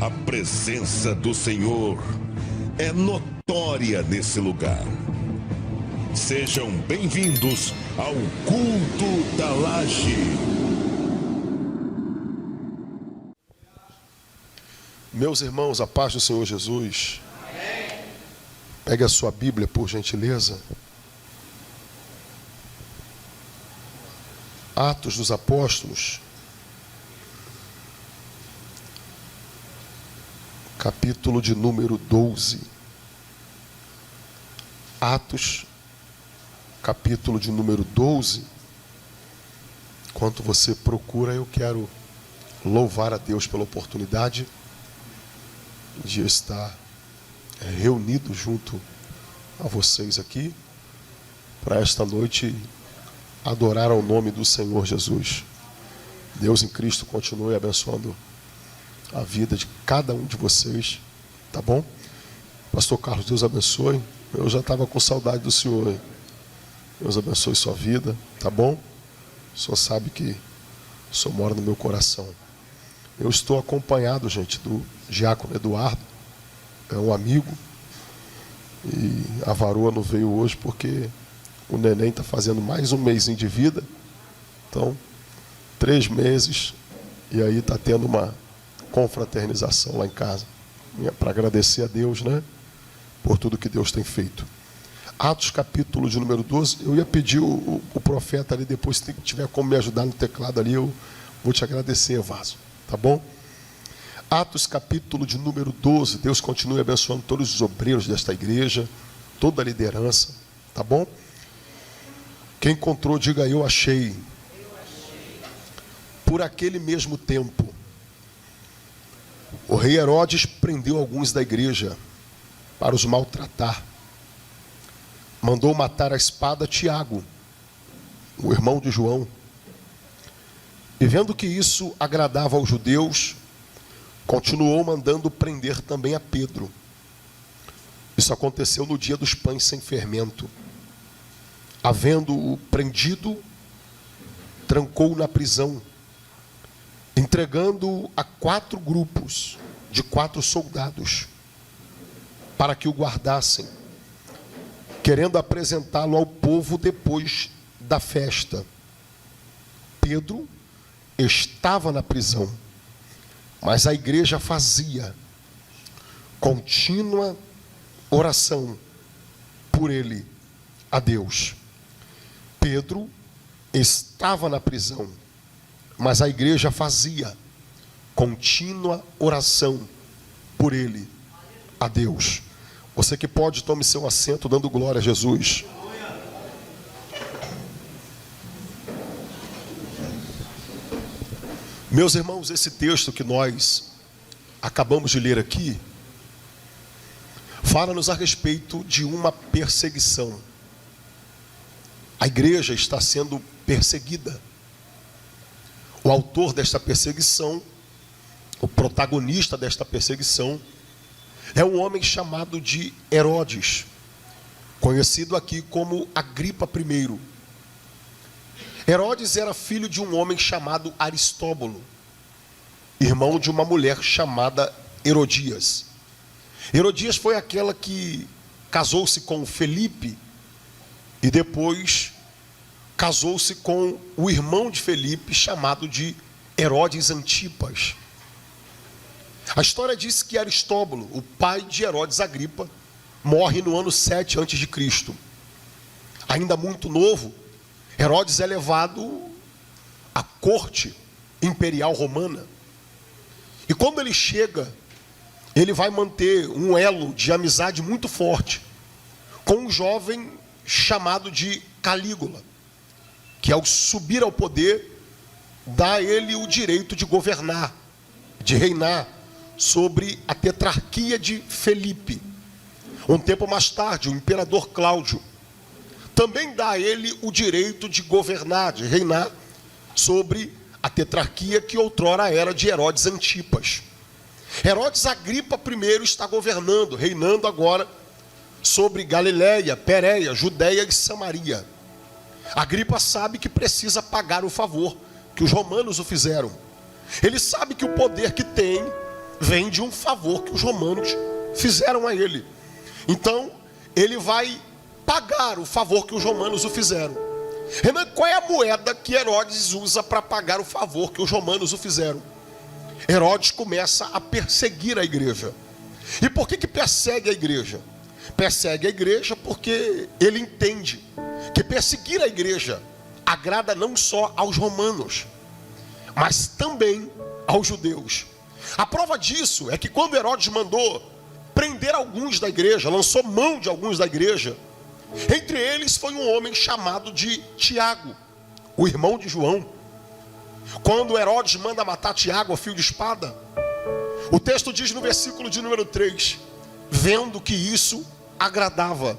A presença do Senhor é notória nesse lugar. Sejam bem-vindos ao Culto da Laje. Meus irmãos, a paz do Senhor Jesus. Pegue a sua Bíblia, por gentileza. Atos dos Apóstolos, capítulo de número 12. Atos, capítulo de número 12. Enquanto você procura, eu quero louvar a Deus pela oportunidade de estar reunido junto a vocês aqui para esta noite adorar ao nome do Senhor Jesus. Deus em Cristo continue abençoando a vida de cada um de vocês, tá bom? Pastor Carlos, Deus abençoe. Eu já estava com saudade do Senhor, hein? Deus abençoe sua vida, tá bom? O Senhor sabe que o Senhor mora no meu coração. Eu estou acompanhado, gente, do diácono Eduardo, é um amigo, e a varoa não veio hoje porque o neném está fazendo mais um mêsinho de vida, então 3 meses, e aí está tendo uma confraternização lá em casa, para agradecer a Deus, né, por tudo que Deus tem feito. Atos capítulo de número 12, eu ia pedir o profeta ali, depois se tiver como me ajudar no teclado ali, eu vou te agradecer, Vaso, tá bom? Atos capítulo de número 12, Deus continue abençoando todos os obreiros desta igreja, toda a liderança, tá bom? Quem encontrou, diga eu achei. Por aquele mesmo tempo, o rei Herodes prendeu alguns da igreja para os maltratar. Mandou matar à espada Tiago, o irmão de João. E vendo que isso agradava aos judeus, continuou mandando prender também a Pedro. Isso aconteceu no dia dos pães sem fermento. Havendo-o prendido, trancou-o na prisão, entregando-o a 4 grupos de 4 soldados, para que o guardassem, querendo apresentá-lo ao povo depois da festa. Pedro estava na prisão, mas a igreja fazia contínua oração por ele a Deus. Pedro estava na prisão, mas a igreja fazia contínua oração por ele a Deus. Você que pode, tome seu assento dando glória a Jesus. Meus irmãos, esse texto que nós acabamos de ler aqui fala-nos a respeito de uma perseguição. A igreja está sendo perseguida. O autor desta perseguição, o protagonista desta perseguição, é um homem chamado de Herodes, conhecido aqui como Agripa I. Herodes era filho de um homem chamado Aristóbulo, irmão de uma mulher chamada Herodias. Herodias foi aquela que casou-se com Felipe e depois casou-se com o irmão de Felipe, chamado de Herodes Antipas. A história diz que Aristóbulo, o pai de Herodes Agripa, morre no ano 7 a.C. Ainda muito novo, Herodes é levado à corte imperial romana. E quando ele chega, ele vai manter um elo de amizade muito forte com um jovem chamado de Calígula, que ao subir ao poder, dá a ele o direito de governar, de reinar sobre a tetrarquia de Felipe. Um tempo mais tarde, o imperador Cláudio também dá a ele o direito de governar, de reinar sobre a tetrarquia que outrora era de Herodes Antipas. Herodes Agripa I está governando, reinando agora sobre Galiléia, Pérea, Judéia e Samaria. Agripa sabe que precisa pagar o favor que os romanos o fizeram. Ele sabe que o poder que tem vem de um favor que os romanos fizeram a ele. Então, ele vai pagar o favor que os romanos o fizeram. Renan, qual é a moeda que Herodes usa para pagar o favor que os romanos o fizeram? Herodes começa a perseguir a igreja. E por que persegue a igreja? Persegue a igreja porque ele entende que perseguir a igreja agrada não só aos romanos, mas também aos judeus. A prova disso é que quando Herodes mandou prender alguns da igreja, lançou mão de alguns da igreja, entre eles foi um homem chamado de Tiago, o irmão de João. Quando Herodes manda matar Tiago a fio de espada, o texto diz no versículo de número 3, vendo que isso agradava,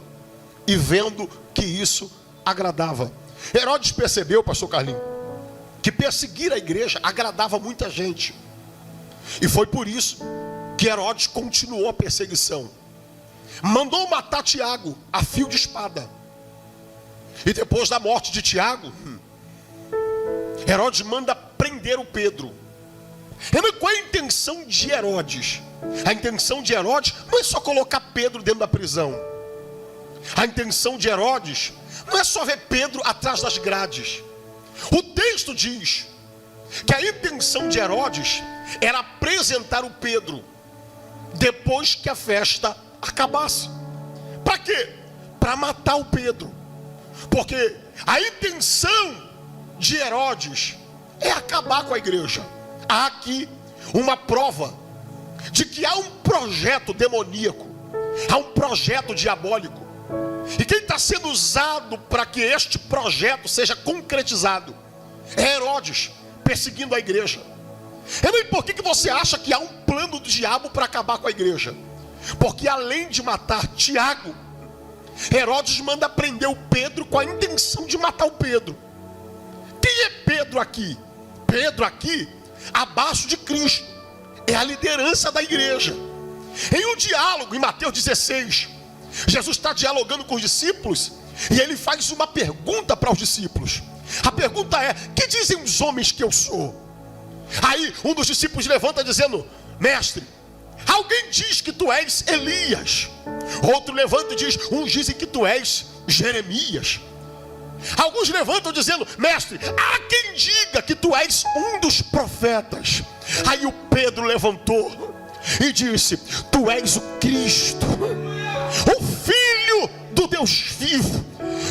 e vendo que isso agradava. Herodes percebeu, pastor Carlinhos, que perseguir a igreja agradava muita gente. E foi por isso que Herodes continuou a perseguição. Mandou matar Tiago a fio de espada. E depois da morte de Tiago, Herodes manda prender o Pedro. E qual é a intenção de Herodes? A intenção de Herodes não é só colocar Pedro dentro da prisão. A intenção de Herodes não é só ver Pedro atrás das grades. O texto diz que a intenção de Herodes era apresentar o Pedro depois que a festa acabasse. Para quê? Para matar o Pedro. Porque a intenção de Herodes é acabar com a igreja. Há aqui uma prova de que há um projeto demoníaco, há um projeto diabólico. E quem está sendo usado para que este projeto seja concretizado é Herodes, perseguindo a igreja. E por que você acha que há um plano do diabo para acabar com a igreja? Porque além de matar Tiago, Herodes manda prender o Pedro com a intenção de matar o Pedro. Quem é Pedro aqui? Pedro aqui, abaixo de Cristo, é a liderança da igreja. Em um diálogo em Mateus 16, Jesus está dialogando com os discípulos e ele faz uma pergunta para os discípulos. A pergunta é: que dizem os homens que eu sou? Aí um dos discípulos levanta dizendo: mestre, alguém diz que tu és Elias. Outro levanta e diz: uns dizem que tu és Jeremias. Alguns levantam dizendo: mestre, há quem diga que tu és um dos profetas. Aí o Pedro levantou e disse: tu és o Cristo, o Filho do Deus vivo.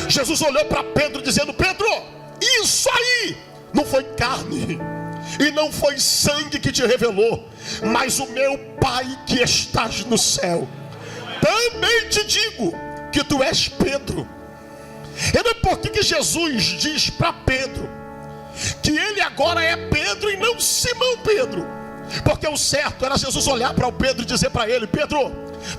Jesus olhou para Pedro dizendo: Pedro, isso aí não foi carne e não foi sangue que te revelou, mas o meu Pai que estás no céu. Também te digo que tu és Pedro. E por que Jesus diz para Pedro que ele agora é Pedro e não Simão Pedro? Porque o certo era Jesus olhar para o Pedro e dizer para ele: Pedro,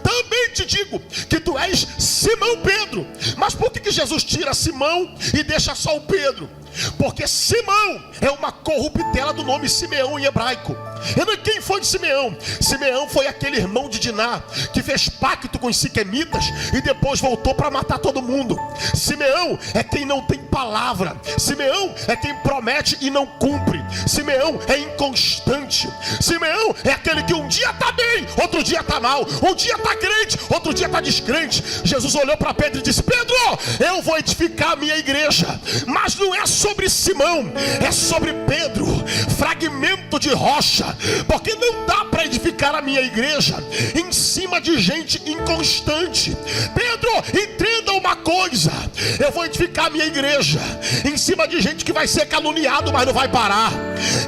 também te digo que tu és Simão Pedro. Mas por que Jesus tira Simão e deixa só o Pedro? Porque Simão é uma corruptela do nome Simeão em hebraico. E quem foi Simeão? Simeão foi aquele irmão de Diná que fez pacto com os siquemitas e depois voltou para matar todo mundo. Simeão é quem não tem palavra. Simeão é quem promete e não cumpre. Simeão é inconstante. Simeão é aquele que um dia está bem, outro dia está mal. Um dia está crente, outro dia está descrente. Jesus olhou para Pedro e disse: Pedro, eu vou edificar a minha igreja, mas não é sobre Simão, é sobre Pedro, fragmento de rocha. Porque não dá para edificar a minha igreja em cima de gente inconstante. Pedro, entenda uma coisa: eu vou edificar a minha igreja em cima de gente que vai ser caluniado, mas não vai parar.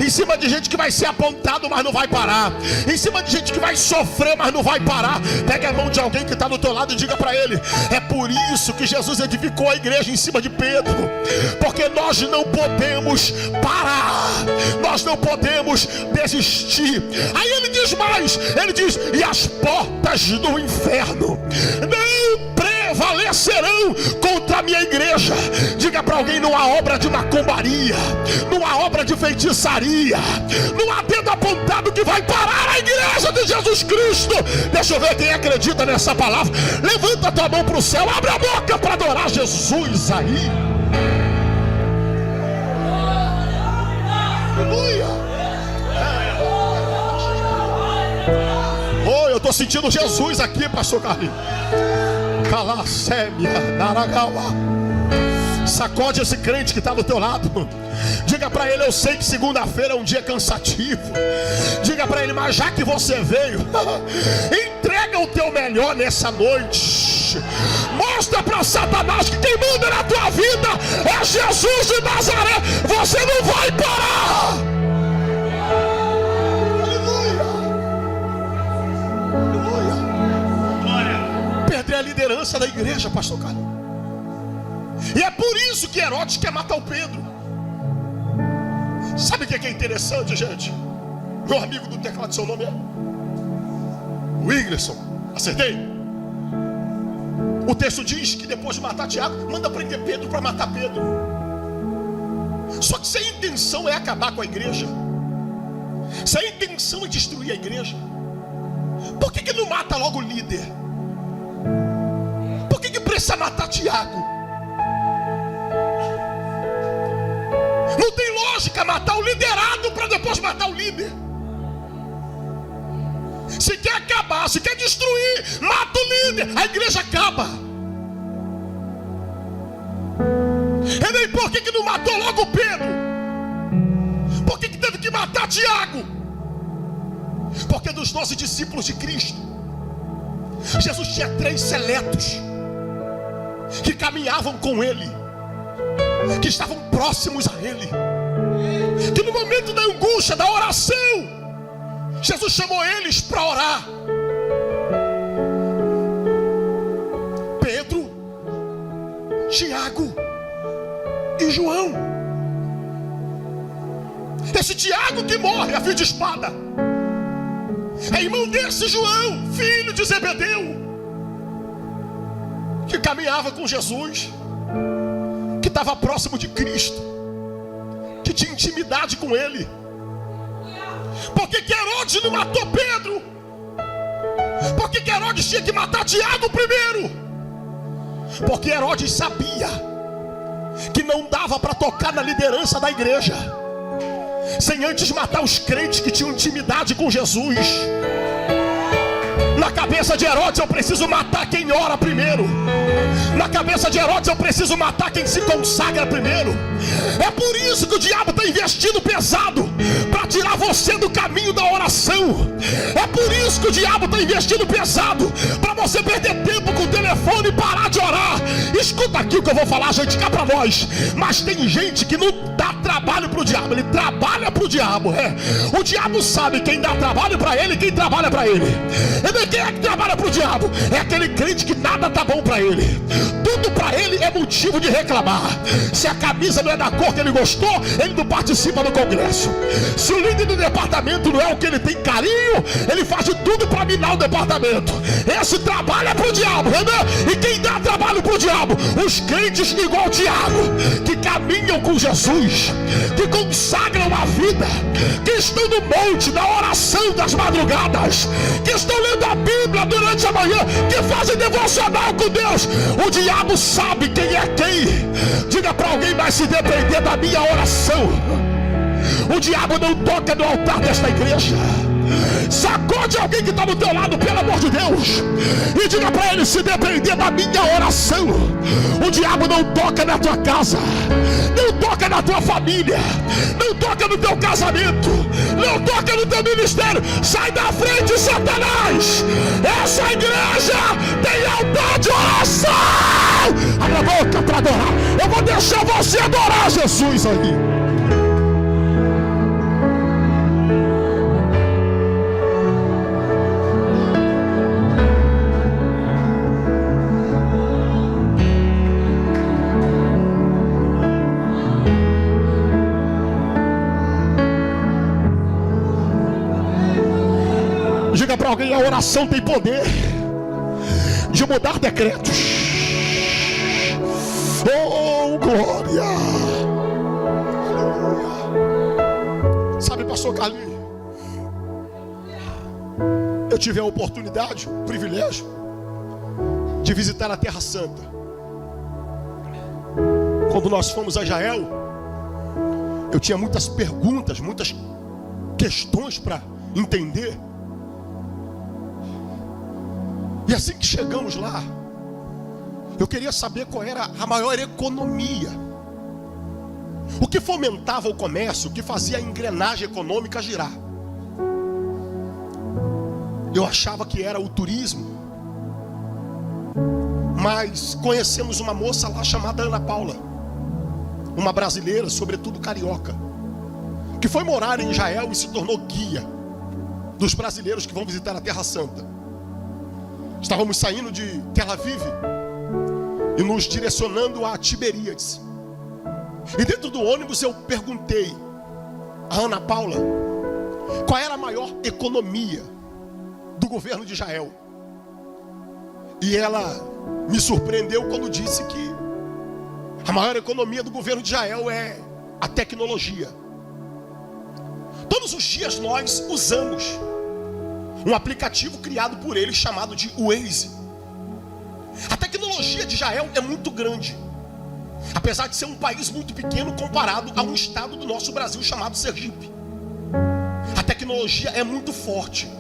Em cima de gente que vai ser apontado, mas não vai parar. Em cima de gente que vai sofrer, mas não vai parar. Pega a mão de alguém que está do teu lado e diga para ele: é por isso que Jesus edificou a igreja em cima de Pedro. Porque nós não podemos parar, nós não podemos desistir. Aí ele diz mais, ele diz: e as portas do inferno não prevalecerão contra a minha igreja. Diga para alguém: não há obra de macumbaria, não há obra de feitiçaria, não há dedo apontado que vai parar a igreja de Jesus Cristo. Deixa eu ver quem acredita nessa palavra. Levanta a tua mão para o céu, abre a boca para adorar Jesus aí. Aleluia. estou sentindo Jesus aqui, pastor Carlinhos. Calacémia, Naragawa. Sacode esse crente que está do teu lado. Diga para ele: eu sei que segunda-feira é um dia cansativo. Diga para ele: mas já que você veio, entrega o teu melhor nessa noite. Mostra para Satanás que quem manda na tua vida é Jesus de Nazaré. Você não vai parar. Aleluia. Perder a liderança da igreja, pastor Carlos. E é por isso que Herodes quer matar o Pedro. Sabe o que é interessante, gente? Meu amigo do teclado, seu nome é Wiglerson. Acertei? O texto diz que depois de matar Tiago, manda prender Pedro para matar Pedro. Só que se a intenção é acabar com a igreja, se a intenção é destruir a igreja, por que não mata logo o líder? Por que precisa matar Tiago? Não tem lógica matar o liderado para depois matar o líder. Se quer acabar, se quer destruir, mata o líder, a igreja acaba. E nem por que não matou logo Pedro? Por que teve que matar Tiago? Porque dos 12 discípulos de Cristo, Jesus tinha 3 seletos que caminhavam com ele, que estavam próximos a ele, que no momento da angústia, da oração, Jesus chamou eles para orar. Pedro, Tiago e João. Esse Tiago que morre a fio de espada é irmão desse João, filho de Zebedeu, que caminhava com Jesus, que estava próximo de Cristo, que tinha intimidade com ele. Por que Herodes não matou Pedro? Por que Herodes tinha que matar Tiago primeiro? Porque Herodes sabia que não dava para tocar na liderança da igreja sem antes matar os crentes que tinham intimidade com Jesus. Na cabeça de Herodes, eu preciso matar quem ora primeiro. Na cabeça de Herodes, eu preciso matar quem se consagra primeiro. É por isso que o diabo está investindo pesado para tirar você do caminho da oração. É por isso que o diabo está investindo pesado para você perder tempo com o telefone e parar de orar. Escuta aqui o que eu vou falar, gente, cá para nós. Mas tem gente que não dá trabalho para o diabo, ele trabalha para o diabo. O diabo sabe quem dá trabalho para ele e quem trabalha para ele. E quem é que trabalha para o diabo? É aquele crente que nada tá bom para ele. Tudo para ele é motivo de reclamar. Se a camisa não é da cor que ele gostou, ele não participa do congresso. Se o líder do departamento não é o que ele tem carinho, ele faz de tudo para minar o departamento. Esse trabalho é pro diabo, entendeu? E quem dá trabalho pro diabo? Os crentes igual Tiago, que caminham com Jesus, que consagram a vida, que estão no monte, na oração das madrugadas, que estão lendo a Bíblia durante a manhã, que fazem devocional com Deus. O diabo sabe quem é quem. Diga para alguém: mas se depender da minha oração, o diabo não toca no altar desta igreja. Sacode alguém que está do teu lado, pelo amor de Deus, e diga para ele: se depender da minha oração, o diabo não toca na tua casa, não toca na tua família, não toca no teu casamento, não toca no teu ministério. Sai da frente, Satanás. Essa igreja tem altar de oração. Abre a boca para adorar. Eu vou deixar você adorar Jesus aí. Diga para alguém: a oração tem poder de mudar decretos. Oh, glória! Sabe, pastor Carlinhos, eu tive a oportunidade, o privilégio de visitar a Terra Santa. Quando nós fomos a Israel, eu tinha muitas perguntas, muitas questões para entender. E assim que chegamos lá, eu queria saber qual era a maior economia, o que fomentava o comércio, o que fazia a engrenagem econômica girar. Eu achava que era o turismo, mas conhecemos uma moça lá chamada Ana Paula, uma brasileira, sobretudo carioca, que foi morar em Israel e se tornou guia dos brasileiros que vão visitar a Terra Santa. Estávamos saindo de Tel Aviv e nos direcionando a Tiberíades. E dentro do ônibus eu perguntei a Ana Paula qual era a maior economia do governo de Israel. E ela me surpreendeu quando disse que a maior economia do governo de Israel é a tecnologia. Todos os dias nós usamos um aplicativo criado por eles chamado de Waze. A tecnologia de Israel é muito grande, apesar de ser um país muito pequeno comparado a um estado do nosso Brasil chamado Sergipe. A tecnologia é muito forte.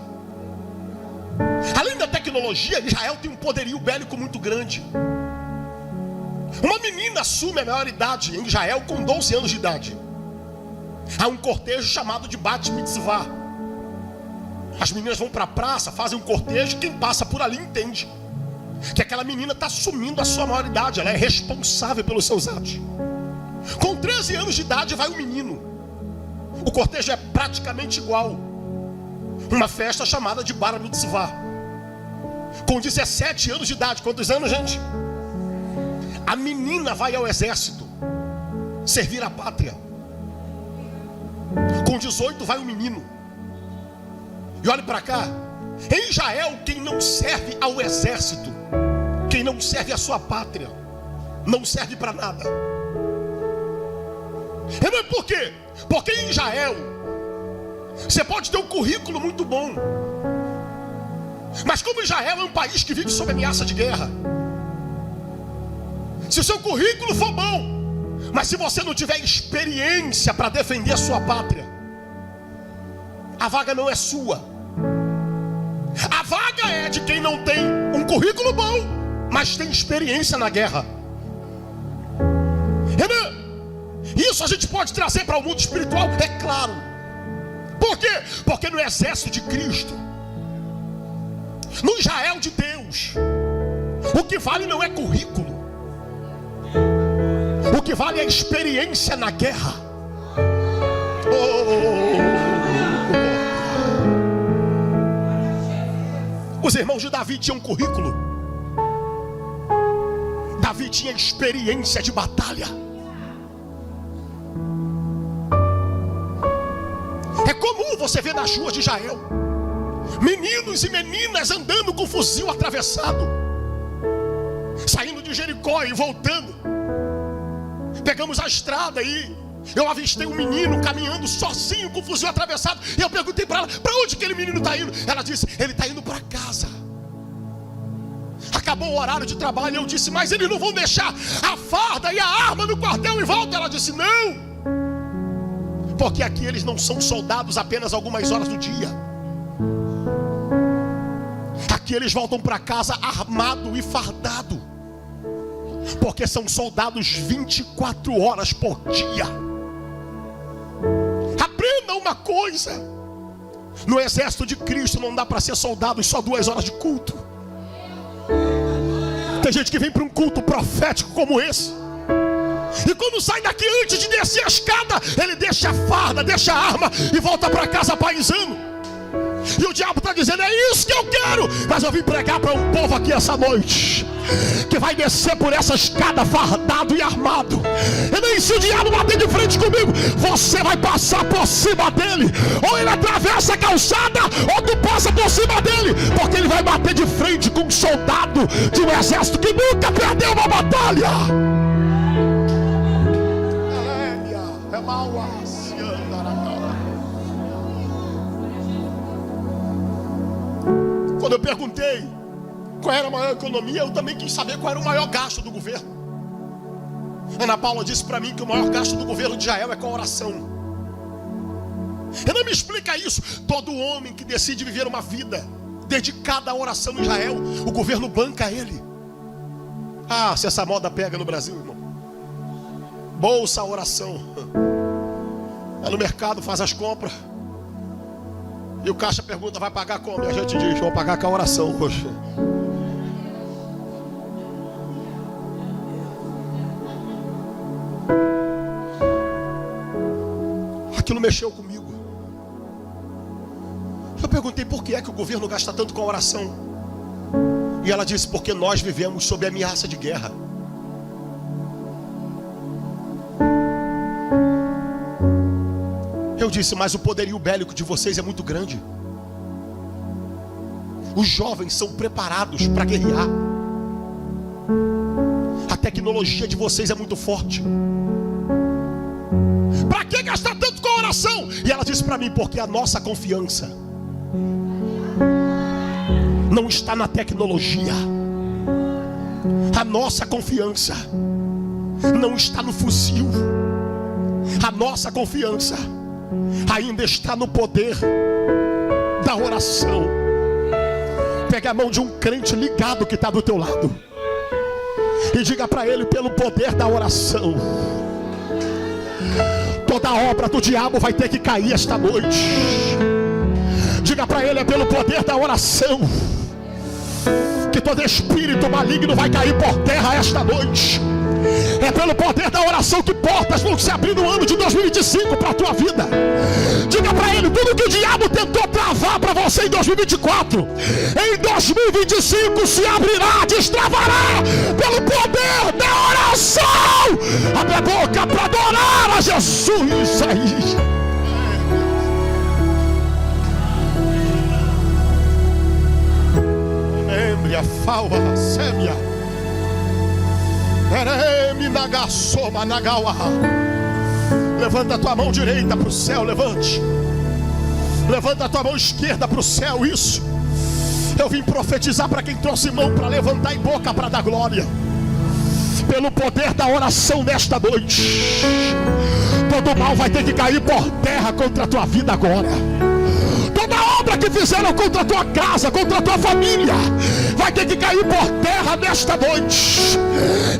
Além da tecnologia, Israel tem um poderio bélico muito grande. Uma menina assume a maioridade em Israel com 12 anos de idade. Há um cortejo chamado de Bat Mitzvah. As meninas vão para a praça, fazem um cortejo, quem passa por ali entende que aquela menina está assumindo a sua maioridade, ela é responsável pelos seus atos. Com 13 anos de idade vai o menino. O cortejo é praticamente igual. Uma festa chamada de Bar Mitzvah. Com 17 anos de idade, quantos anos, gente? A menina vai ao exército servir a pátria. Com 18 vai o menino. E olhe para cá, em Israel, quem não serve ao exército, quem não serve à sua pátria, não serve para nada. E não é por quê? Porque em Israel você pode ter um currículo muito bom, mas como Israel é um país que vive sob ameaça de guerra, se o seu currículo for bom, mas se você não tiver experiência para defender a sua pátria, a vaga não é sua. A vaga é de quem não tem um currículo bom, mas tem experiência na guerra. Isso a gente pode trazer para o mundo espiritual, é claro. Por quê? Porque no exército de Cristo, no Israel de Deus, o que vale não é currículo, o que vale é experiência na guerra. Os irmãos de Davi tinham um currículo. Davi tinha experiência de batalha. É comum você ver nas ruas de Israel meninos e meninas andando com fuzil atravessado, saindo de Jericó e voltando. Pegamos a estrada e eu avistei um menino caminhando sozinho com o fuzil atravessado. E eu perguntei para ela, para onde aquele menino está indo? Ela disse, ele está indo para casa. Acabou o horário de trabalho e eu disse, mas eles não vão deixar a farda e a arma no quartel em volta? Ela disse, não, porque aqui eles não são soldados apenas algumas horas do dia. Aqui eles voltam para casa armado e fardado, porque são soldados 24 horas por dia. Aprenda uma coisa: no exército de Cristo não dá para ser soldado só 2 horas de culto. Tem gente que vem para um culto profético como esse, e quando sai daqui, antes de descer a escada, ele deixa a farda, deixa a arma e volta para casa paisano. E o diabo está dizendo, é isso que eu quero. Mas eu vim pregar para um povo aqui essa noite, que vai descer por essa escada fardado e armado. E nem se o diabo bater de frente comigo, você vai passar por cima dele. Ou ele atravessa a calçada, ou tu passa por cima dele, porque ele vai bater de frente com um soldado de um exército que nunca perdeu uma batalha. Quando eu perguntei qual era a maior economia, eu também quis saber qual era o maior gasto do governo. Ana Paula disse para mim que o maior gasto do governo de Israel é com a oração. Ela me explica isso. Todo homem que decide viver uma vida dedicada à oração em Israel. O governo banca ele. Ah, se essa moda pega no Brasil, irmão. Bolsa Oração. Vai no mercado, faz as compras. E o caixa pergunta, vai pagar como? E a gente diz, vou pagar com a oração, poxa. Aquilo mexeu comigo. Eu perguntei por que é que o governo gasta tanto com a oração. E ela disse, porque nós vivemos sob ameaça de guerra. Eu disse, mas o poderio bélico de vocês é muito grande. Os jovens são preparados para guerrear. A tecnologia de vocês é muito forte. Para que gastar tanto com a oração? E ela disse para mim, porque a nossa confiança não está na tecnologia. A nossa confiança não está no fuzil. A nossa confiança ainda está no poder da oração. Pega a mão de um crente ligado que está do teu lado e diga para ele, pelo poder da oração, toda obra do diabo vai ter que cair esta noite. Diga para ele, é pelo poder da oração que todo espírito maligno vai cair por terra esta noite. É pelo poder da oração que portas vão se abrir no ano de 2025 para a tua vida. Diga para ele, tudo que o diabo tentou travar para você em 2024, em 2025 se abrirá, destravará, pelo poder da oração. Abre a boca para adorar a Jesus aí. Lembre a falva, sêmia. Levanta a tua mão direita para o céu, levante. Levanta a tua mão esquerda para o céu, isso. Eu vim profetizar para quem trouxe mão para levantar e boca para dar glória. Pelo poder da oração nesta noite, todo mal vai ter que cair por terra contra a tua vida agora. Toda obra que fizeram contra a tua casa, contra a tua família, vai ter que cair por terra nesta noite.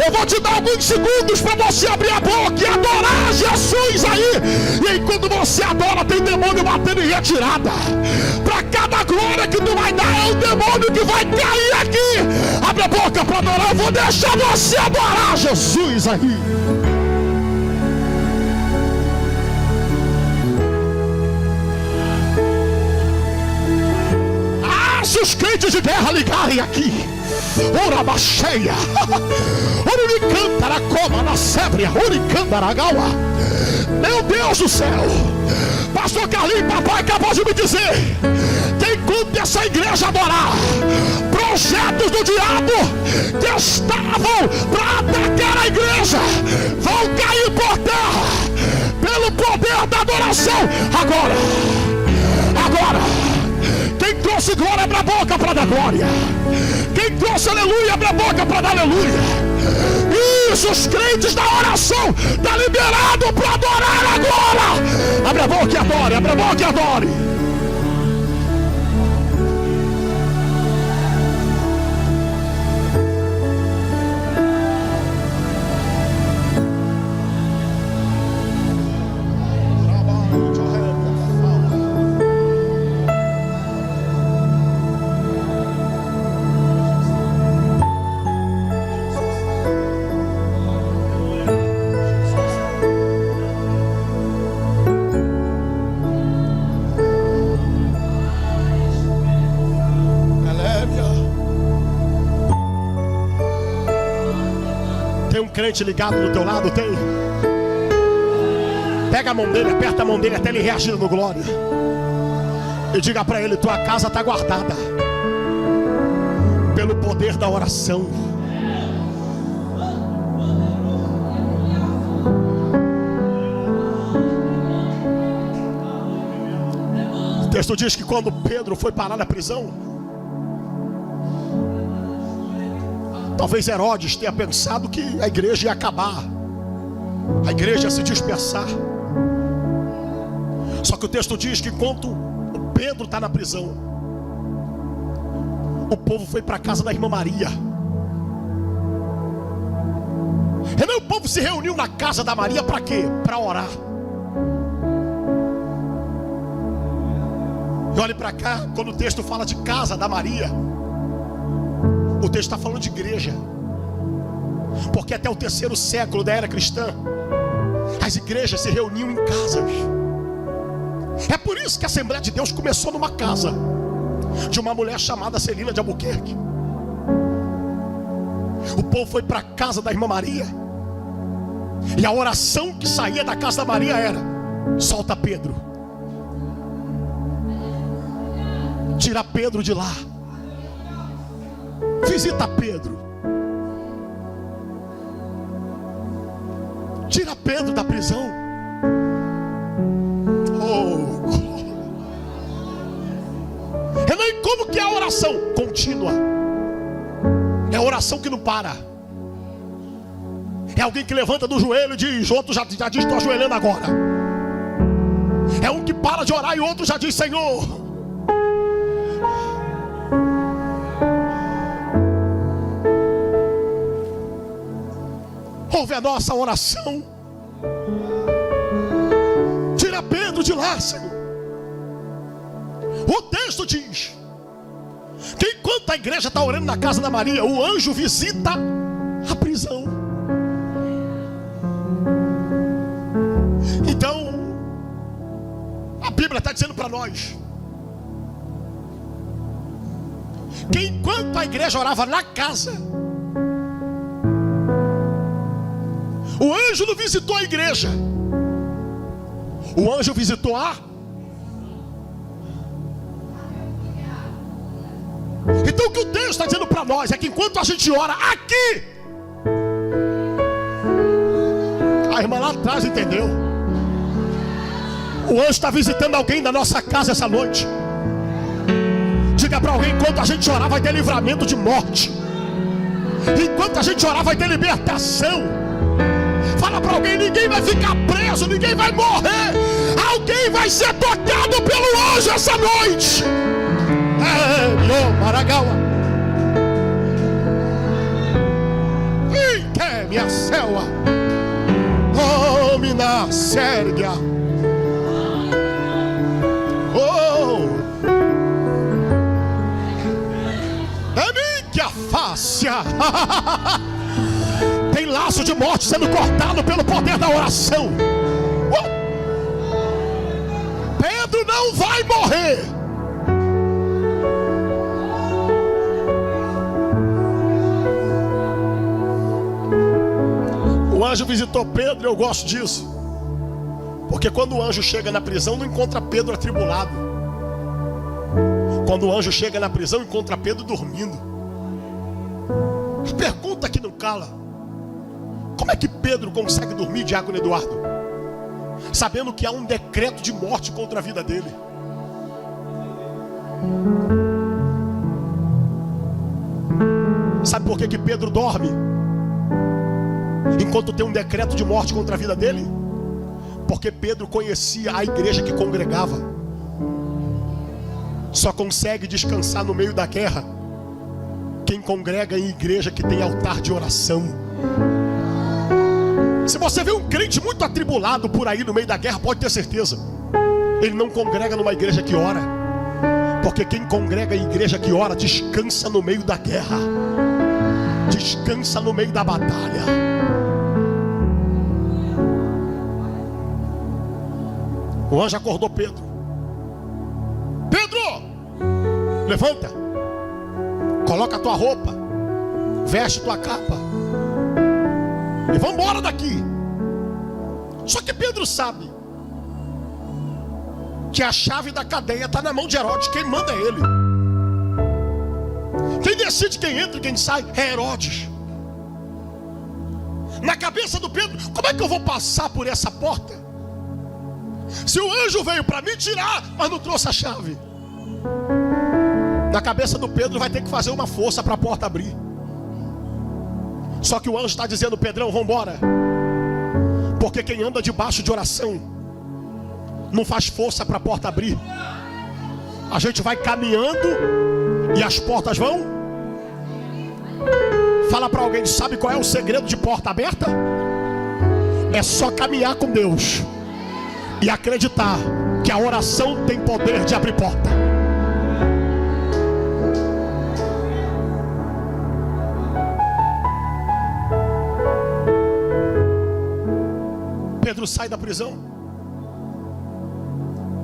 Eu vou te dar alguns segundos para você abrir a boca e adorar Jesus aí. E enquanto você adora, tem demônio batendo em retirada. Para cada glória que tu vai dar, é o demônio que vai cair aqui. Abre a boca para adorar. Eu vou deixar você adorar Jesus aí. Se os crentes de guerra ligarem aqui, Urabacheia, Uricantaracoba, na Sébria, Uricandaragaua, meu Deus do céu, pastor Carlinhos, papai acabou de me dizer, quem cumpre essa igreja adorar, projetos do diabo que estavam para atacar a igreja, vão cair por terra, pelo poder da adoração, agora, quem trouxe glória, abre a boca para dar glória. Quem trouxe aleluia, abre a boca para dar aleluia. Isso, os crentes da oração, está liberado para adorar agora. Abre a boca e adore, abre a boca e adore. Crente ligado do teu lado, tem? Pega a mão dele, aperta a mão dele até ele reagir no glória. E diga para ele, tua casa está guardada pelo poder da oração. O texto diz que quando Pedro foi parar na prisão, talvez Herodes tenha pensado que a igreja ia acabar, a igreja ia se dispersar. Só que o texto diz que enquanto Pedro está na prisão, o povo foi para a casa da irmã Maria. O povo se reuniu na casa da Maria para quê? Para orar. E olhe para cá, quando o texto fala de casa da Maria, o texto está falando de igreja. Porque até o 3º século da era cristã, as igrejas se reuniam em casas. É por isso que a Assembleia de Deus começou numa casa de uma mulher chamada Celina de Albuquerque. O povo foi para a casa da irmã Maria, e a oração que saía da casa da Maria era: solta Pedro, tira Pedro de lá, visita Pedro, tira Pedro da prisão. E como que é a oração? Contínua. É a oração que não para. É alguém que levanta do joelho e diz, outro já diz, estou ajoelhando agora. É um que para de orar e outro já diz, Senhor, ouve a nossa oração, tira Pedro de lá, Senhor. O texto diz que enquanto a igreja está orando na casa da Maria, o anjo visita a prisão. Então, a Bíblia está dizendo para nós que enquanto a igreja orava na casa, o anjo não visitou a igreja, o anjo visitou a... Então o que o texto está dizendo para nós é que enquanto a gente ora aqui, a irmã lá atrás entendeu, o anjo está visitando alguém da nossa casa essa noite. Diga para alguém, enquanto a gente orar vai ter livramento de morte, enquanto a gente orar vai ter libertação. Fala para alguém, ninguém vai ficar preso, ninguém vai morrer, alguém vai ser tocado pelo anjo essa noite. Maragawa, que minha selva, domina Sérvia. Oh, é minha face. Tem laço de morte sendo cortado pelo poder da oração. Pedro não vai morrer. O anjo visitou Pedro, eu gosto disso, porque quando o anjo chega na prisão, não encontra Pedro atribulado. Quando o anjo chega na prisão, encontra Pedro dormindo. A pergunta que não cala: como é que Pedro consegue dormir, diácono Eduardo, sabendo que há um decreto de morte contra a vida dele? Sabe por que Pedro dorme enquanto tem um decreto de morte contra a vida dele? Porque Pedro conhecia a igreja que congregava. Só consegue descansar no meio da guerra quem congrega em igreja que tem altar de oração. Se você vê um crente muito atribulado por aí no meio da guerra, pode ter certeza, ele não congrega numa igreja que ora. Porque quem congrega em igreja que ora descansa no meio da guerra, descansa no meio da batalha. O anjo acordou Pedro. Pedro, levanta, coloca a tua roupa, veste tua capa e vamos embora daqui. Só que Pedro sabe que a chave da cadeia está na mão de Herodes. Quem manda é ele. Quem decide quem entra e quem sai é Herodes. Na cabeça do Pedro, como é que eu vou passar por essa porta se o anjo veio para me tirar, mas não trouxe a chave? Na cabeça do Pedro, vai ter que fazer uma força para a porta abrir. Só que o anjo está dizendo: Pedrão, vamos embora. Porque quem anda debaixo de oração não faz força para a porta abrir. A gente vai caminhando e as portas vão. Fala para alguém, sabe qual é o segredo de porta aberta? É só caminhar com Deus e acreditar que a oração tem poder de abrir porta. Pedro sai da prisão.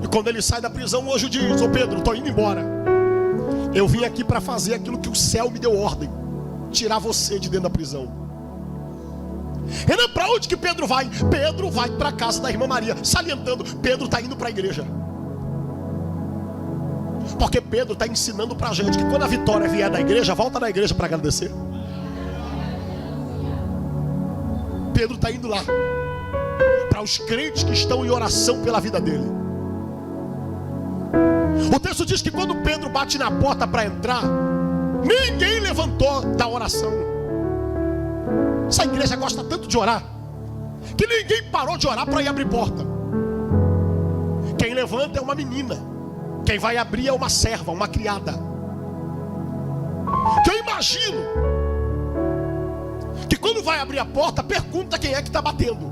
E quando ele sai da prisão, o anjo diz: ô Pedro, estou indo embora. Eu vim aqui para fazer aquilo que o céu me deu ordem, tirar você de dentro da prisão. Renan, para onde que Pedro vai? Pedro vai para a casa da irmã Maria, salientando, Pedro está indo para a igreja. Porque Pedro está ensinando para a gente que quando a vitória vier da igreja, volta na igreja para agradecer. Pedro está indo lá para os crentes que estão em oração pela vida dele. O texto diz que quando Pedro bate na porta para entrar, ninguém levantou da oração. Essa igreja gosta tanto de orar que ninguém parou de orar para ir abrir porta. Quem levanta é uma menina, quem vai abrir é uma serva, uma criada. Que eu imagino que quando vai abrir a porta, pergunta quem é que está batendo.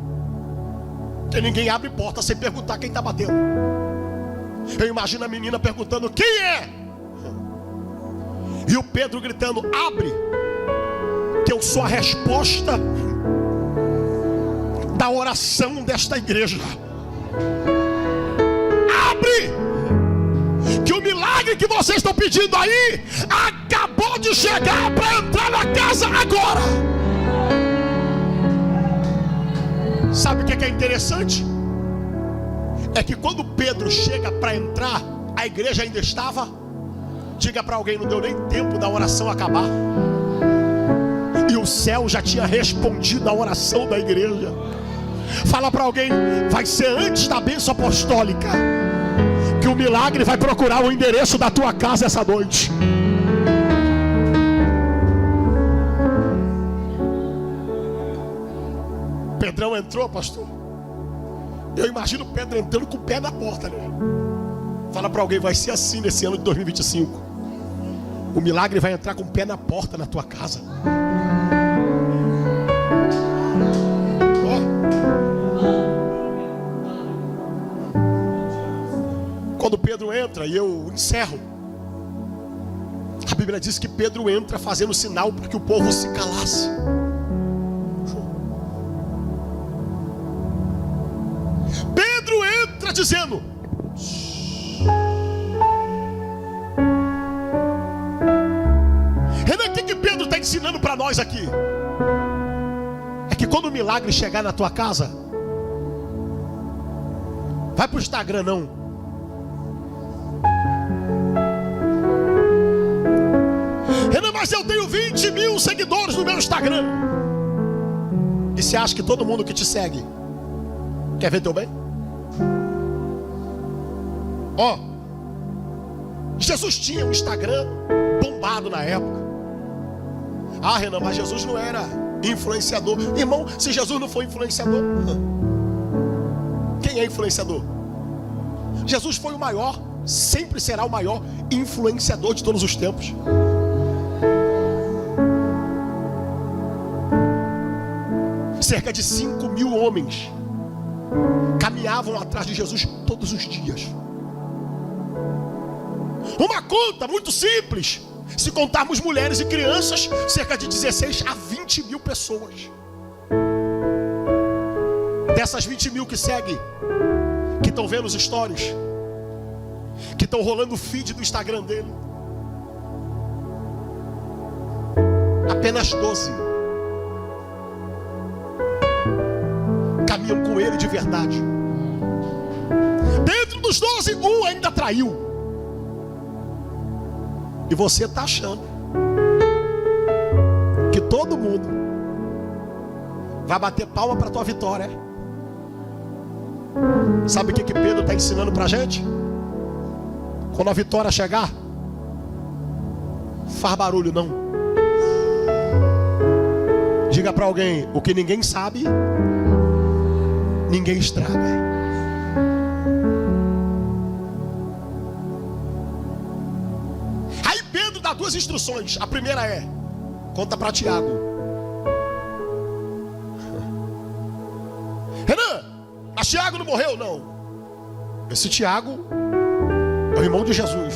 Porque ninguém abre porta sem perguntar quem está batendo. Eu imagino a menina perguntando: quem é? E o Pedro gritando: abre, que eu sou a resposta da oração desta igreja. Abre, que o milagre que vocês estão pedindo aí acabou de chegar para entrar na casa agora. Sabe o que é interessante? É que quando Pedro chega para entrar, a igreja ainda estava. Diga para alguém, não deu nem tempo da oração acabar. E o céu já tinha respondido a oração da igreja. Fala para alguém, vai ser antes da bênção apostólica que o milagre vai procurar o endereço da tua casa essa noite. Pedrão entrou, pastor. Eu imagino Pedro entrando com o pé na porta, né? Fala para alguém, vai ser assim nesse ano de 2025. O milagre vai entrar com o pé na porta na tua casa. Quando Pedro entra, e eu encerro, a Bíblia diz que Pedro entra fazendo sinal para que o povo se calasse. Pedro entra dizendo: Renan, o que Pedro está ensinando para nós aqui? É que quando o milagre chegar na tua casa, vai para o Instagram não. Renan, mas eu tenho 20 mil seguidores no meu Instagram. E você acha que todo mundo que te segue quer ver teu bem? Ó, Jesus tinha um Instagram bombado na época. Ah, Renan, mas Jesus não era influenciador. Irmão, se Jesus não foi influenciador, quem é influenciador? Jesus foi o maior, sempre será o maior influenciador de todos os tempos. Cerca de 5 mil homens caminhavam atrás de Jesus todos os dias. Uma conta muito simples, se contarmos mulheres e crianças, cerca de 16 a 20 mil pessoas. Dessas 20 mil que seguem, que estão vendo os stories, que estão rolando o feed do Instagram dele, apenas 12 caminham com ele de verdade. Dentro dos 12, um ainda traiu. E você está achando que todo mundo vai bater palma para a tua vitória. Sabe o que Pedro está ensinando para a gente? Quando a vitória chegar, faz barulho não. Diga para alguém, o que ninguém sabe, ninguém estraga. duas instruções. A primeira é: conta para Tiago. Renan, mas Tiago não morreu? Não. Esse Tiago é o irmão de Jesus.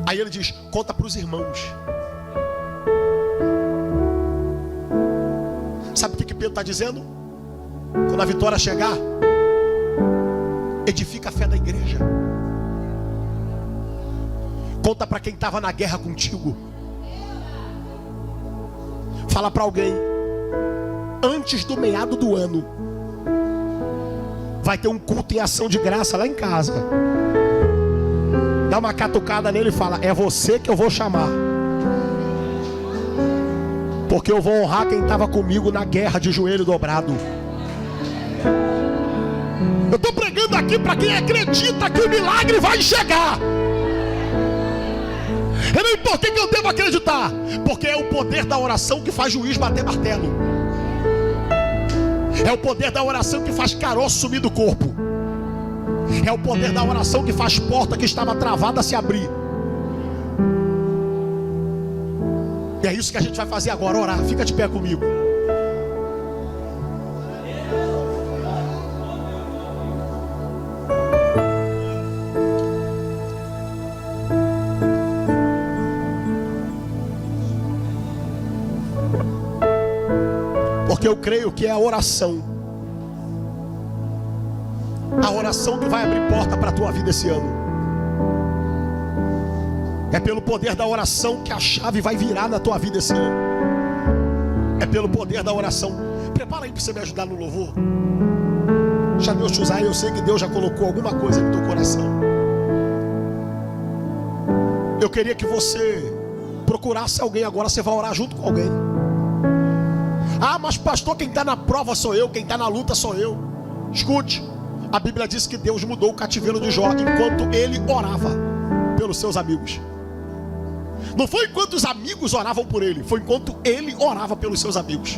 Aí ele diz: conta para os irmãos. Sabe o que Pedro está dizendo? Quando a vitória chegar, edifica a fé da igreja. Conta para quem estava na guerra contigo. Fala para alguém: antes do meado do ano vai ter um culto em ação de graça lá em casa. Dá uma catucada nele e fala: é você que eu vou chamar, porque eu vou honrar quem estava comigo na guerra de joelho dobrado. Eu estou pregando aqui para quem acredita que o milagre vai chegar. E por que eu devo acreditar? Porque é o poder da oração que faz juiz bater martelo. É o poder da oração que faz caroço sumir do corpo. É o poder da oração que faz porta que estava travada se abrir. E é isso que a gente vai fazer agora, orar. Fica de pé comigo. Porque eu creio que é a oração que vai abrir porta para a tua vida esse ano. É pelo poder da oração que a chave vai virar na tua vida esse ano. É pelo poder da oração. Prepara aí para você me ajudar no louvor. Já Deus te usar, eu sei que Deus já colocou alguma coisa no teu coração. Eu queria que você procurasse alguém agora. Você vai orar junto com alguém. Ah, mas pastor, quem está na prova sou eu, quem está na luta sou eu. Escute, a Bíblia diz que Deus mudou o cativeiro de Jó enquanto ele orava pelos seus amigos. Não foi enquanto os amigos oravam por ele, foi enquanto ele orava pelos seus amigos.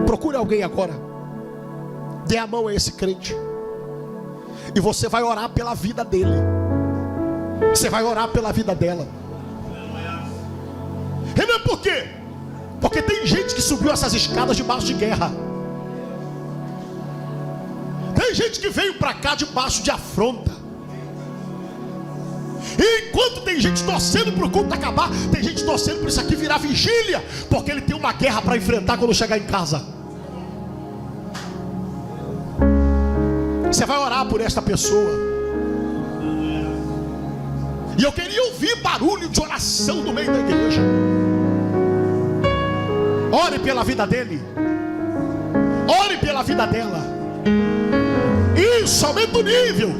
Procure alguém agora, dê a mão a esse crente, e você vai orar pela vida dele. Você vai orar pela vida dela. Renan, por quê? Porque tem gente que subiu essas escadas debaixo de guerra. Tem gente que veio para cá debaixo de afronta. E enquanto tem gente torcendo para o culto acabar, tem gente torcendo para isso aqui virar vigília, porque ele tem uma guerra para enfrentar quando chegar em casa. Você vai orar por esta pessoa. E eu queria ouvir barulho de oração no meio da igreja. Ore pela vida dele. Ore pela vida dela. Isso, aumenta o nível.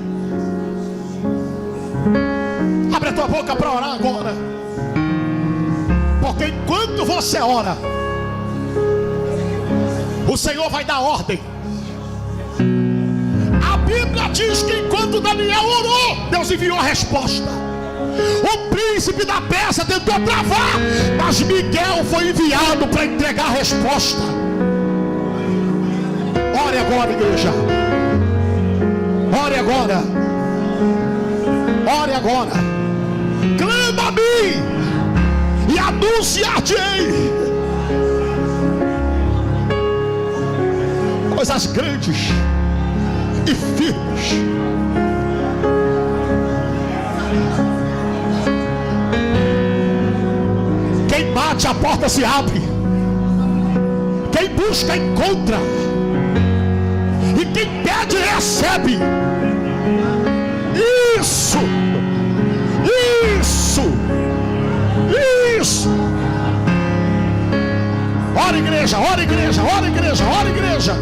Abre a tua boca para orar agora. Porque enquanto você ora, o Senhor vai dar ordem. A Bíblia diz que enquanto Daniel orou, Deus enviou a resposta. O príncipe da Pérsia tentou travar, mas Miguel foi enviado para entregar a resposta. Ore agora, igreja. Ore agora. Ore agora. Clama a mim e anunciar-te-ei coisas grandes e firmes. Quem bate, a porta se abre. Quem busca, encontra. E quem pede, recebe. Isso. Isso. Isso. Ora, igreja, ora, igreja, ora, igreja, ora, igreja.